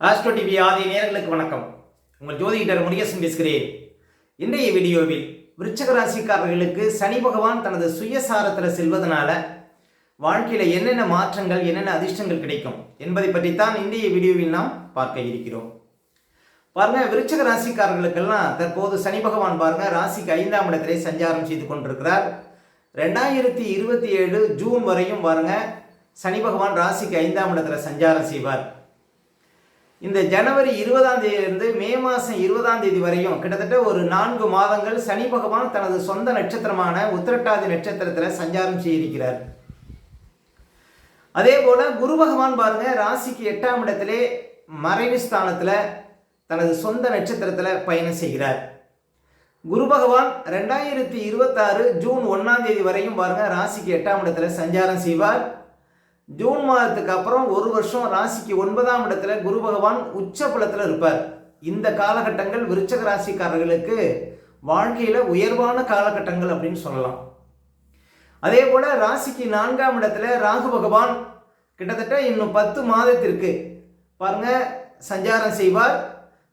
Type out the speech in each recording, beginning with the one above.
Astro TV ஆதி நேயர்களுக்கு வணக்கம். உங்கள் ஜோதிடர் முருகேசன் பேசுகிறேன். இன்றைய வீடியோவில் விருச்சிக ராசிக்காரர்களுக்கு சனி பகவான் தனது சுயசாரத்தில் செல்வதனால வாழ்க்கையில் என்னென்ன மாற்றங்கள் என்னென்ன அதிர்ஷ்டங்கள் கிடைக்கும் என்பதை பற்றித்தான் இன்றைய வீடியோவில் நாம் பார்க்க இருக்கிறோம். பாருங்க, விருச்சிக ராசிக்காரர்களுக்கெல்லாம் தற்போது சனி பகவான் பாருங்க ராசிக்கு 5ஆம் இடத்திலே சஞ்சாரம் செய்து கொண்டிருக்கிறார். 2027 ஜூன் வரையும் பாருங்க சனி பகவான் ராசிக்கு 5ஆம் இடத்துல சஞ்சாரம் செய்வார். இந்த ஜனவரி 20ஆம் தேதியிலிருந்து மே மாதம் 20ஆம் தேதி வரையும் கிட்டத்தட்ட ஒரு 4 மாதங்கள் சனி பகவான் தனது சொந்த நட்சத்திரமான உத்திரட்டாதி நட்சத்திரத்தில் சஞ்சாரம் செய்திருக்கிறார். அதே போல குரு பகவான் பாருங்க ராசிக்கு 8ஆம் இடத்திலே மறைவு ஸ்தானத்தில் தனது சொந்த நட்சத்திரத்தில் பயணம் செய்கிறார். குரு பகவான் 2026 ஜூன் 1ஆம் தேதி வரையும் பாருங்க ராசிக்கு 8ஆம் இடத்துல சஞ்சாரம் செய்வார். ஜூன் மாதத்துக்கு அப்புறம் ஒரு வருஷம் ராசிக்கு 9ஆம் இடத்துல குரு பகவான் உச்ச பலத்தில் இருப்பார். இந்த காலகட்டங்கள் விருச்சிக ராசிக்காரர்களுக்கு வாழ்க்கையில் உயர்வான காலகட்டங்கள் அப்படின்னு சொல்லலாம். அதே போல ராசிக்கு 4ஆம் இடத்துல ராகு பகவான் கிட்டத்தட்ட இன்னும் 10 மாதத்திற்கு பாருங்க சஞ்சாரம் செய்வார்.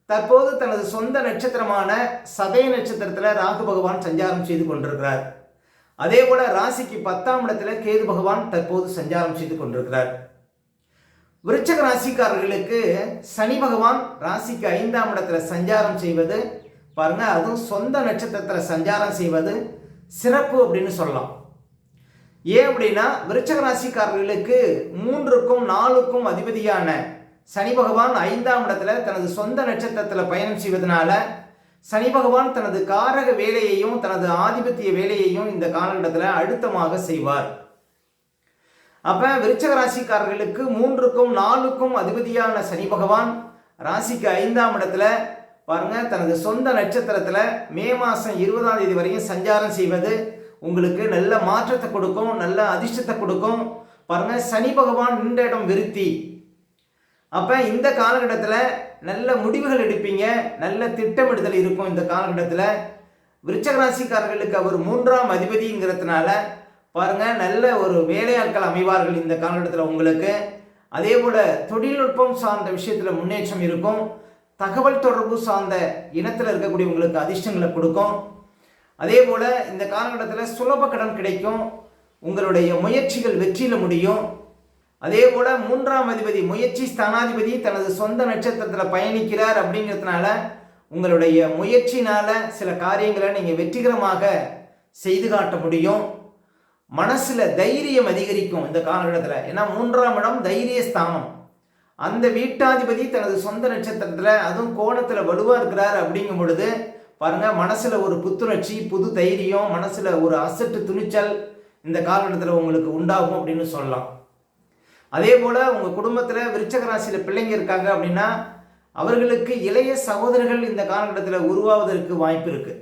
தற்போது தனது சொந்த நட்சத்திரமான சதய நட்சத்திரத்தில் ராகு பகவான் சஞ்சாரம் செய்து கொண்டிருக்கிறார். அதே போல ராசிக்கு 10ஆம் இடத்துல கேது பகவான் தற்போது சஞ்சாரம் செய்து கொண்டிருக்கிறார். விருச்சிக ராசிக்காரர்களுக்கு சனி பகவான் ராசிக்கு 5ஆம் இடத்துல சஞ்சாரம் செய்வது பாருங்க, அதுவும் சொந்த நட்சத்திரத்தில் சஞ்சாரம் செய்வது சிறப்பு அப்படின்னு சொல்லலாம். ஏன் அப்படின்னா விருச்சிக ராசிக்காரர்களுக்கு 3க்கும் 4க்கும் அதிபதியான சனி பகவான் 5ஆம் இடத்துல தனது சொந்த நட்சத்திரத்தில் பயணம் செய்வதனால சனி பகவான் தனது காரக வேலையையும் தனது ஆதிபத்திய வேலையையும் இந்த காலகட்டத்தில் அழுத்தமாக செய்வார். அப்ப விருச்சிக ராசிக்காரர்களுக்கு 3க்கும் 4க்கும் அதிபதியான சனி பகவான் ராசிக்கு 5ஆம் இடத்துல பாருங்க தனது சொந்த நட்சத்திரத்தில் மே மாதம் 20ஆம் தேதி வரையும் சஞ்சாரம் செய்வது உங்களுக்கு நல்ல மாற்றத்தை கொடுக்கும், நல்ல அதிர்ஷ்டத்தை கொடுக்கும். பாருங்க, சனி பகவான் இந்த இடம் விருத்தி. அப்போ இந்த காலகட்டத்தில் நல்ல முடிவுகள் எடுப்பீங்க, நல்ல திட்டமிடுதல் இருக்கும். இந்த காலகட்டத்தில் விருச்சிக ராசிக்காரர்களுக்கு அவர் 3ஆம் அதிபதிங்கிறதுனால பாருங்க நல்ல ஒரு வேலையாட்கள் அமைவார்கள் இந்த காலகட்டத்தில் உங்களுக்கு. அதே போல தொழில்நுட்பம் சார்ந்த விஷயத்தில் முன்னேற்றம் இருக்கும். தகவல் தொடர்பு சார்ந்த இனத்தில் இருக்கக்கூடியவங்களுக்கு அதிர்ஷ்டங்களை கொடுக்கும். அதே போல இந்த காலகட்டத்தில் சுலப கடன் கிடைக்கும். உங்களுடைய முயற்சிகள் வெற்றியில் முடியும். அதே போல 3ஆம் அதிபதி முயற்சி ஸ்தானாதிபதி தனது சொந்த நட்சத்திரத்தில் பயணிக்கிறார் அப்படிங்கிறதுனால உங்களுடைய முயற்சினால சில காரியங்களை நீங்கள் வெற்றிகரமாக செய்து காட்ட முடியும். மனசுல தைரியம் அதிகரிக்கும் இந்த காலகட்டத்தில். ஏன்னா 3ஆம் இடம் தைரிய ஸ்தானம். அந்த வீட்டாதிபதி தனது சொந்த நட்சத்திரத்தில் அதுவும் கோணத்தில் வலுவாக இருக்கிறார் அப்படிங்கும் பொழுது பாருங்க மனசுல ஒரு புத்துணர்ச்சி, புது தைரியம், மனசுல ஒரு அசட்டு துணிச்சல் இந்த காலகட்டத்தில் உங்களுக்கு உண்டாகும் அப்படின்னு சொல்லலாம். அதே போல் உங்கள் குடும்பத்தில் விருச்சிக ராசியில் பிள்ளைங்க இருக்காங்க அப்படின்னா அவர்களுக்கு இளைய சகோதரர்கள் இந்த காலகட்டத்தில் உருவாவதற்கு வாய்ப்பு இருக்கு.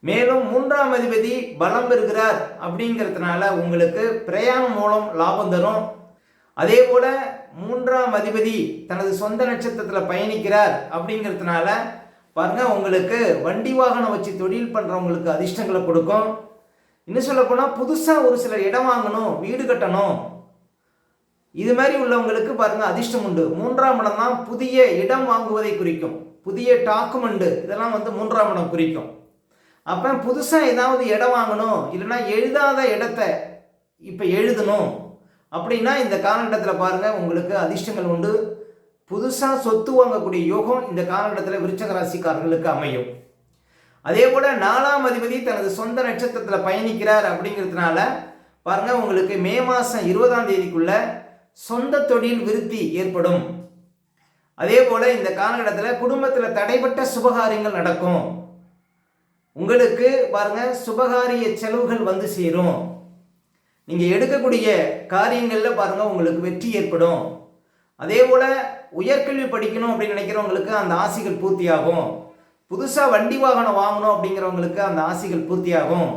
மேலும் 3ஆம் அதிபதி பலம் பெறுகிறார் அப்படிங்கிறதுனால உங்களுக்கு பிரயாணம் மூலம் லாபம் தரும். அதே போல 3ஆம் அதிபதி தனது சொந்த நட்சத்திரத்தில் பயணிக்கிறார் அப்படிங்கிறதுனால பாருங்க உங்களுக்கு வண்டி வாகனம் வச்சு தொழில் பண்ணுறவங்களுக்கு அதிர்ஷ்டங்களை கொடுக்கும். இன்னும் சொல்ல போனால் புதுசாக ஒரு சில இடம் வாங்கணும், வீடு கட்டணும், இது மாதிரி உள்ளவங்களுக்கு பாருங்க அதிர்ஷ்டம் உண்டு. 3ஆம் இடம் தான் புதிய இடம் வாங்குவதை குறிக்கும். புதிய டாக்குமெண்ட் இதெல்லாம் 3ஆம் இடம் குறிக்கும். அப்போ புதுசாக ஏதாவது இடம் வாங்கணும், இல்லைன்னா எழுதாத இடத்த இப்போ எழுதணும் அப்படின்னா இந்த காலகட்டத்தில் பாருங்க உங்களுக்கு அதிர்ஷ்டங்கள் உண்டு. புதுசாக சொத்து வாங்கக்கூடிய யோகம் இந்த காலகட்டத்தில் விருச்சிக ராசிக்காரர்களுக்கு அமையும். அதே போல 4ஆம் அதிபதி தனது சொந்த நட்சத்திரத்தில் பயணிக்கிறார் அப்படிங்கிறதுனால பாருங்க உங்களுக்கு மே மாதம் 20ஆம் தேதிக்குள்ள சொந்த தொழில் விருத்தி ஏற்படும். அதே போல இந்த காலகட்டத்தில் குடும்பத்தில் தடைப்பட்ட சுபகாரியங்கள் நடக்கும். உங்களுக்கு பாருங்க சுபகாரிய செலவுகள் சேரும். நீங்க எடுக்கக்கூடிய காரியங்கள்ல பாருங்க உங்களுக்கு வெற்றி ஏற்படும். அதே போல உயர்கல்வி படிக்கணும் அப்படின்னு நினைக்கிறவங்களுக்கு அந்த ஆசைகள் பூர்த்தியாகும். புதுசாக வண்டி வாகனம் வாங்கணும் அப்படிங்கிறவங்களுக்கு அந்த ஆசைகள் பூர்த்தியாகும்.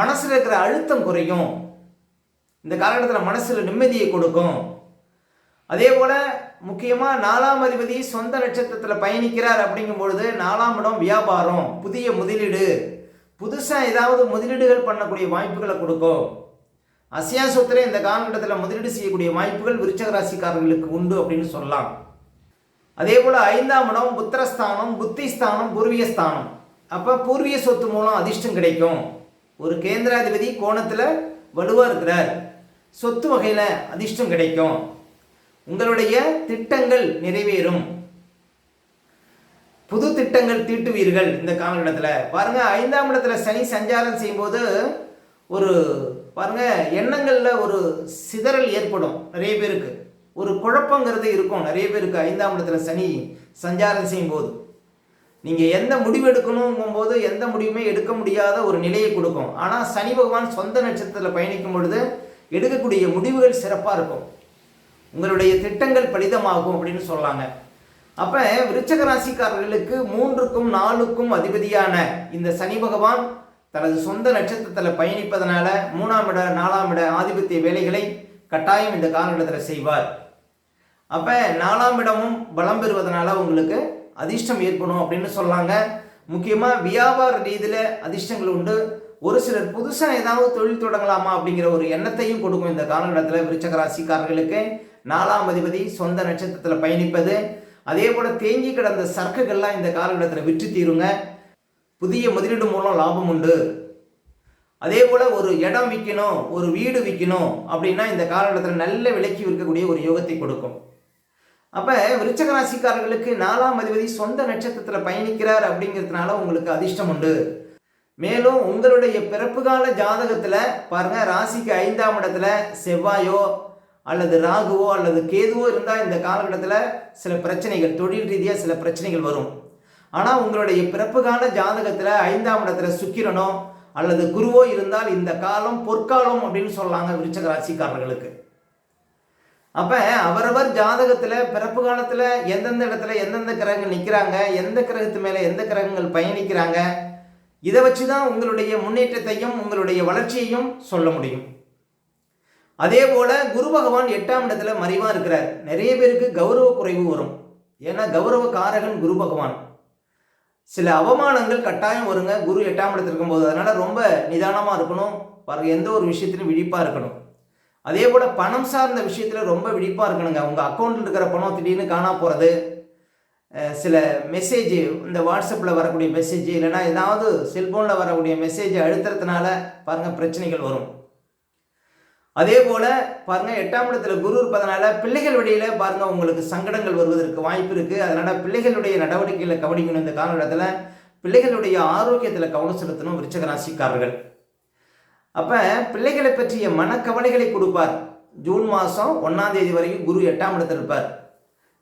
மனசில் இருக்கிற அழுத்தம் குறையும். இந்த காலகட்டத்தில் மனசில் நிம்மதியை கொடுக்கும். அதே போல் முக்கியமாக 4ஆம் அதிபதி சொந்த நட்சத்திரத்தில் பயணிக்கிறார் அப்படிங்கும் பொழுது 4ஆம் இடம் வியாபாரம், புதிய முதலீடு, புதுசாக ஏதாவது முதலீடுகள் பண்ணக்கூடிய வாய்ப்புகளை கொடுக்கும். அசையா சொத்துல இந்த காலகட்டத்தில் முதலீடு செய்யக்கூடிய வாய்ப்புகள் விருச்சிக ராசிக்காரர்களுக்கு உண்டு அப்படின்னு சொல்லலாம். அதே போல் 5ஆம் இடம் புத்திரஸ்தானம், புத்திஸ்தானம், பூர்வீகஸ்தானம். அப்போ பூர்வீக சொத்து மூலம் அதிர்ஷ்டம் கிடைக்கும். ஒரு கேந்திராதிபதி கோணத்தில் வலுவாக இருக்கிறார், சொத்து வகையில் அதிர்ஷ்டம் கிடைக்கும். உங்களுடைய திட்டங்கள் நிறைவேறும், புது திட்டங்கள் தீட்டுவீர்கள். இந்த காலகட்டத்தில் பாருங்கள், 5ஆம் இடத்துல சனி சஞ்சாரம் செய்யும்போது ஒரு பாருங்கள் எண்ணங்களில் ஒரு சிதறல் ஏற்படும். நிறைய பேருக்கு ஒரு குழப்பங்கிறது இருக்கும். நிறைய பேருக்கு 5ஆம் இடத்துல சனி சஞ்சாரம் செய்யும்போது நீங்கள் எந்த முடிவு எடுக்கணுங்கும் போது எந்த முடிவுமே எடுக்க முடியாத ஒரு நிலையை கொடுக்கும். ஆனால் சனி பகவான் சொந்த நட்சத்திரத்தில் பயணிக்கும் பொழுது எடுக்கக்கூடிய முடிவுகள் சிறப்பாக இருக்கும், உங்களுடைய திட்டங்கள் பலிதமாகும் அப்படின்னு சொல்லலாங்க. அப்போ விருச்சக ராசிக்காரர்களுக்கு 3க்கும் 4க்கும் அதிபதியான இந்த சனி பகவான் தனது சொந்த நட்சத்திரத்தில் பயணிப்பதனால 3ஆம் இட 4ஆம் இட ஆதிபத்திய வேலைகளை கட்டாயம் இந்த காலகட்டத்தில் செய்வார். அப்போ 4ஆம் இடமும் பலம் பெறுவதனால உங்களுக்கு அதிர்ஷ்டம் ஏற்படும் அப்படின்னு சொல்லாங்க. முக்கியமாக வியாபார ரீதியில் அதிர்ஷ்டங்கள் உண்டு. ஒரு சிலர் புதுசாக ஏதாவது தொழில் தொடங்கலாமா அப்படிங்கிற ஒரு எண்ணத்தையும் கொடுக்கும் இந்த காலகட்டத்தில் விருச்சக ராசிக்காரர்களுக்கு. 4ஆம் அதிபதி சொந்த நட்சத்திரத்தில் பயணிப்பது, அதே போல் தேங்கி கிடந்த சரக்குகள்லாம் இந்த காலகட்டத்தில் விற்று தீருங்க. புதிய முதலீடு மூலம் லாபம் உண்டு. அதே போல் ஒரு இடம் விற்கணும், ஒரு வீடு விற்கணும் அப்படின்னா இந்த காலகட்டத்தில் நல்ல விலைக்கு விற்கக்கூடிய ஒரு யோகத்தை கொடுக்கும். அப்போ விருச்சக ராசிக்காரர்களுக்கு 4ஆம் அதிபதி சொந்த நட்சத்திரத்தில் பயணிக்கிறார் அப்படிங்கிறதுனால உங்களுக்கு அதிர்ஷ்டம் உண்டு. மேலும் உங்களுடைய பிறப்பு கால ஜாதகத்தில் பாருங்கள், ராசிக்கு 5ஆம் இடத்துல செவ்வாயோ அல்லது ராகுவோ அல்லது கேதுவோ இருந்தால் இந்த காலகட்டத்தில் சில பிரச்சனைகள், தொழில் ரீதியாக சில பிரச்சனைகள் வரும். ஆனால் உங்களுடைய பிறப்பு கால ஜாதகத்தில் 5ஆம் இடத்துல சுக்கிரனோ அல்லது குருவோ இருந்தால் இந்த காலம் பொற்காலம் அப்படின்னு சொல்லலாங்க விருச்சக ராசிக்காரர்களுக்கு. அப்போ அவரவர் ஜாதகத்தில் பிறப்பு காலத்தில் எந்தெந்த இடத்துல எந்தெந்த கிரகங்கள் நிற்கிறாங்க, எந்த கிரகத்து மேலே எந்த கிரகங்கள் பயணிக்கிறாங்க, இதை வச்சு தான் உங்களுடைய முன்னேற்றத்தையும் உங்களுடைய வளர்ச்சியையும் சொல்ல முடியும். அதே போல் குரு பகவான் 8ஆம் இடத்துல மறைவாக இருக்கிறார். நிறைய பேருக்கு கௌரவ குறைவு வரும், ஏன்னா கௌரவ காரகன் குரு பகவான். சில அவமானங்கள் கட்டாயம் வருங்க குரு 8ஆம் இடத்துல இருக்கும்போது. அதனால் ரொம்ப நிதானமாக இருக்கணும், பாருங்கள் எந்த ஒரு விஷயத்திலும் விழிப்பாக இருக்கணும். அதே போல் பணம் சார்ந்த விஷயத்தில் ரொம்ப விழிப்பாக இருக்கணுங்க. உங்கள் அக்கௌண்ட்டில் இருக்கிற பணம் திடீர்னு காணா போகிறது, சில மெசேஜ் இந்த வாட்ஸ்அப்பில் வரக்கூடிய மெசேஜ் இல்லைனா ஏதாவது செல்ஃபோனில் வரக்கூடிய மெசேஜ் அழுத்துறதுனால பாருங்கள் பிரச்சனைகள் வரும். அதே போல் பாருங்கள் 8ஆம் இடத்துல குரு இருப்பதனால பிள்ளைகள் வழியில் பாருங்கள் உங்களுக்கு சங்கடங்கள் வருவதற்கு வாய்ப்பு இருக்குது. அதனால் பிள்ளைகளுடைய நடவடிக்கைகளை கவனிக்கணும். இந்த காலகட்டத்தில் பிள்ளைகளுடைய ஆரோக்கியத்தில் கவனம் செலுத்தணும் விருச்சக ராசிக்காரர்கள். அப்போ பிள்ளைகளை பற்றிய மனக்கவலைகளை கொடுப்பார். ஜூன் மாதம் 1ஆம் தேதி வரைக்கும் குரு 8ஆம் இடத்துல இருப்பார்.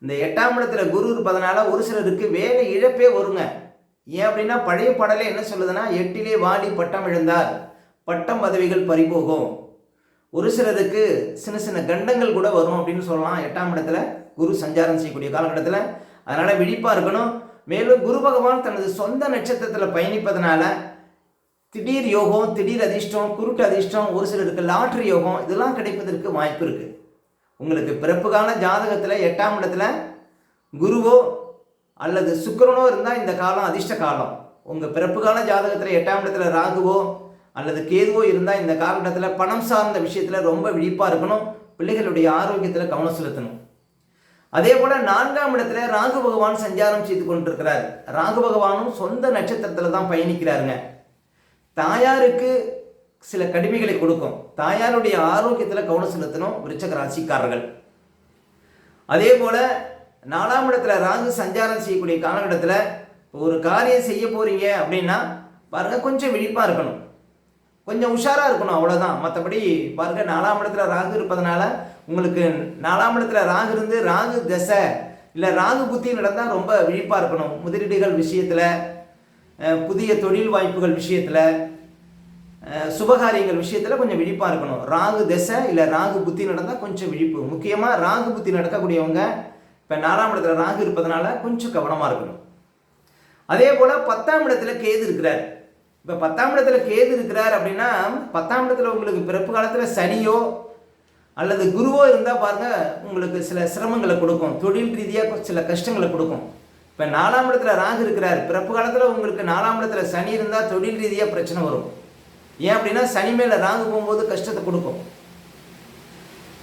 இந்த 8ஆம் இடத்துல குரு இருப்பதனால ஒரு சிலருக்கு வேலை இழப்பே வருங்க. ஏன் அப்படின்னா பழைய பாடலே என்ன சொல்லுதுன்னா, 8லே வாடி பட்டம் இழந்தார், பட்டம் பதவிகள் பறிபோகும். ஒரு சிலருக்கு சின்ன சின்ன கண்டங்கள் கூட வரும் அப்படின்னு சொல்லலாம் 8ஆம் இடத்துல குரு சஞ்சாரம் செய்யக்கூடிய காலகட்டத்தில். அதனால் விழிப்பாக இருக்கணும். மேலும் குரு பகவான் தனது சொந்த நட்சத்திரத்தில் பயணிப்பதனால திடீர் யோகம், திடீர் அதிர்ஷ்டம், குருட்டு அதிர்ஷ்டம், ஒரு சிலருக்கு லாட்ரி யோகம், இதெல்லாம் கிடைப்பதற்கு வாய்ப்பு இருக்குது. உங்களுக்கு பிறப்பு கால ஜாதகத்தில் 8ஆம் இடத்துல குருவோ அல்லது சுக்கிரனோ இருந்தால் இந்த காலம் அதிர்ஷ்ட காலம். உங்கள் பிறப்பு கால ஜாதகத்தில் 8ஆம் இடத்துல ராகுவோ அல்லது கேதுவோ இருந்தால் இந்த காலகட்டத்தில் பணம் சார்ந்த விஷயத்தில் ரொம்ப விழிப்பாக இருக்கணும், பிள்ளைகளுடைய ஆரோக்கியத்தில் கவனம் செலுத்தணும். அதே போல் 4ஆம் இடத்துல ராகு பகவான் சஞ்சாரம் செய்து கொண்டிருக்கிறார். ராகு பகவானும் சொந்த நட்சத்திரத்தில் தான் பயணிக்கிறாருங்க. தாயாருக்கு சில கடுமைகளை கொடுக்கும். தாயாருடைய ஆரோக்கியத்தில் கவனம் செலுத்தணும் விருச்சக ராசிக்காரர்கள். அதே போல் 4ஆம் இடத்துல ராகு சஞ்சாரம் செய்யக்கூடிய காலகட்டத்தில் ஒரு காரியம் செய்ய போகிறீங்க அப்படின்னா பாருங்கள் கொஞ்சம் விழிப்பாக இருக்கணும், கொஞ்சம் உஷாராக இருக்கணும், அவ்வளோதான். மற்றபடி பாருங்கள் 4ஆம் இடத்துல ராகு இருப்பதனால உங்களுக்கு 4ஆம் இடத்துல ராகு இருந்து ராகு தசை இல்லை ராகு புத்தி நடந்தால் ரொம்ப விழிப்பாக இருக்கணும். முதலீடுகள் விஷயத்தில், புதிய தொழில் வாய்ப்புகள் விஷயத்தில், சுபகாரியங்கள் விஷயத்தில் கொஞ்சம் விழிப்பாக இருக்கணும். ராகு தசை இல்லை ராகு புத்தி நடந்தால் கொஞ்சம் விழிப்பு. முக்கியமாக ராகு புத்தி நடக்கக்கூடியவங்க இப்போ 4ஆம் இடத்துல ராகு இருப்பதனால கொஞ்சம் கவனமாக இருக்கணும். அதே போல் 10ஆம் இடத்துல கேது இருக்கிறார். இப்போ 10ஆம் இடத்துல கேது இருக்கிறார் அப்படின்னா 10ஆம் இடத்துல உங்களுக்கு பிறப்பு காலத்தில் சனியோ அல்லது குருவோ இருந்தால் பாருங்கள் உங்களுக்கு சில சிரமங்களை கொடுக்கும், தொழில் ரீதியாக சில கஷ்டங்களை கொடுக்கும். இப்போ 4ஆம் இடத்துல ராகு இருக்கிறார், பிறப்பு காலத்தில் உங்களுக்கு 4ஆம் இடத்துல சனி இருந்தால் தொழில் ரீதியாக பிரச்சனை வரும். ஏன் அப்படின்னா சனி மேலே ராகு போகும்போது கஷ்டத்தை கொடுக்கும்.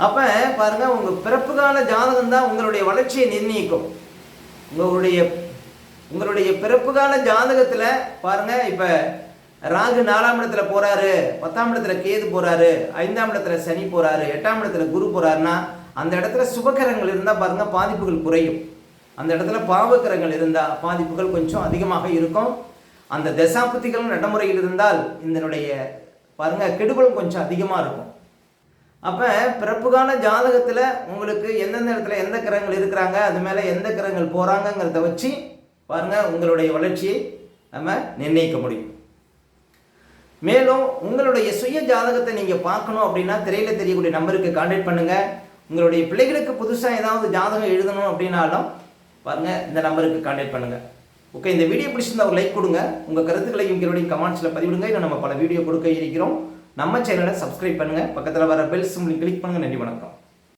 அப்போ பாருங்கள் உங்கள் பிறப்பு கால ஜாதகம் தான் உங்களுடைய வளர்ச்சியை நிர்ணயிக்கும். உங்களுடைய பிறப்பு கால ஜாதகத்தில் பாருங்கள், இப்போ ராகு 4ஆம் இடத்துல போகிறாரு, 10ஆம் இடத்துல கேது போகிறாரு, 5ஆம் இடத்துல சனி போகிறாரு, 8ஆம் இடத்துல குரு போகிறாருன்னா அந்த இடத்துல சுபக்கிரகங்கள் இருந்தால் பாருங்கள் பாதிப்புகள் குறையும். அந்த இடத்துல பாவக்கிரகங்கள் இருந்தால் பாதிப்புகள் கொஞ்சம் அதிகமாக இருக்கும். அந்த தசாபுத்திகளும் நடைமுறையில் இருந்தால் இதனுடைய பாருங்கள் கெடுபலும் கொஞ்சம் அதிகமாக இருக்கும். அப்போ பிறப்புகால ஜாதகத்தில் உங்களுக்கு எந்தெந்த இடத்துல எந்த கிரகங்கள் இருக்கிறாங்க, அது மேலே எந்த கிரகங்கள் போகிறாங்கங்கிறத வச்சு பாருங்கள் உங்களுடைய வளர்ச்சியை நம்ம நிர்ணயிக்க முடியும். மேலும் உங்களுடைய சுய ஜாதகத்தை நீங்கள் பார்க்கணும் அப்படின்னா திரையில் தெரியக்கூடிய நம்பருக்கு கான்டாக்ட் பண்ணுங்கள். உங்களுடைய பிள்ளைகளுக்கு புதுசாக ஏதாவது ஜாதகம் எழுதணும் அப்படின்னாலும் பாருங்கள் இந்த நம்பருக்கு கான்டாக்ட் பண்ணுங்கள். ஓகே, இந்த வீடியோ பிடிச்சிருந்தா ஒரு லைக் கொடுங்க. உங்கள் கருத்துக்களை உங்களுடைய கமெண்ட்ஸில் பதிவிடுங்க. இன்னும் நம்ம பல வீடியோ கொடுக்க இருக்கிறோம். நம்ம சேனலை சப்ஸ்கிரைப் பண்ணுங்கள். பக்கத்தில் வர பெல் சிம்பலை கிளிக் பண்ணுங்கள். நன்றி, வணக்கம்.